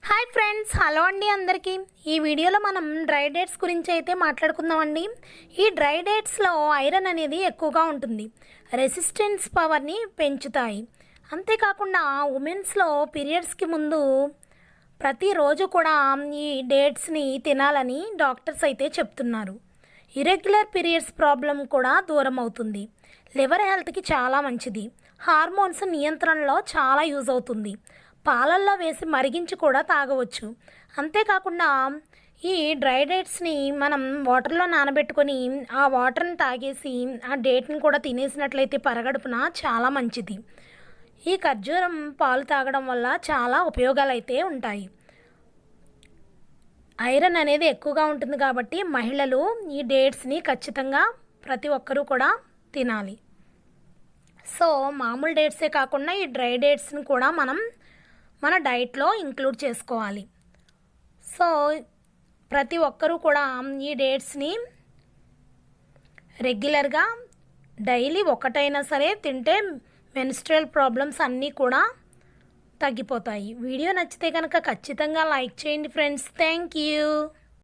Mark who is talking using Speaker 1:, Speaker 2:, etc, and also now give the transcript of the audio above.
Speaker 1: Hi friends, hello అండి అందరికీ. ఈ వీడియోలో మనం డ్రై డేట్స్ గురించి అయితే మాట్లాడుకుందామండి. ఈ డ్రై డేట్స్లో ఐరన్ అనేది ఎక్కువగా ఉంటుంది, రెసిస్టెన్స్ పవర్ని పెంచుతాయి. అంతేకాకుండా ఉమెన్స్లో పీరియడ్స్కి ముందు ప్రతిరోజు కూడా ఈ డేట్స్ని తినాలని డాక్టర్స్ అయితే చెప్తున్నారు. ఇరెగ్యులర్ పీరియడ్స్ ప్రాబ్లం కూడా దూరం అవుతుంది. లివర్ హెల్త్కి చాలా మంచిది. హార్మోన్స్ నియంత్రణలో చాలా యూజ్ అవుతుంది. పాలల్లో వేసి మరిగించి కూడా తాగవచ్చు. అంతేకాకుండా ఈ డ్రై డేట్స్ని మనం వాటర్లో నానబెట్టుకొని ఆ వాటర్ని తాగేసి ఆ డేట్ని కూడా తినేసినట్లయితే పరగడుపున చాలా మంచిది. ఈ ఖర్జూరం పాలు తాగడం వల్ల చాలా ఉపయోగాలు అయితే ఉంటాయి. ఐరన్ అనేది ఎక్కువగా ఉంటుంది కాబట్టి మహిళలు ఈ డేట్స్ని ఖచ్చితంగా ప్రతి ఒక్కరూ కూడా తినాలి. సో మామూలు డేట్సే కాకుండా ఈ డ్రై డేట్స్ని కూడా మనం మన డైట్లో ఇంక్లూడ్ చేసుకోవాలి. సో ప్రతి ఒక్కరూ కూడా ఈ డేట్స్ని రెగ్యులర్గా డైలీ ఒకటైనా సరే తింటే మెన్స్ట్రువల్ ప్రాబ్లమ్స్ అన్నీ కూడా తగ్గిపోతాయి. వీడియో నచ్చితే కనుక ఖచ్చితంగా లైక్ చేయండి ఫ్రెండ్స్. Thank you.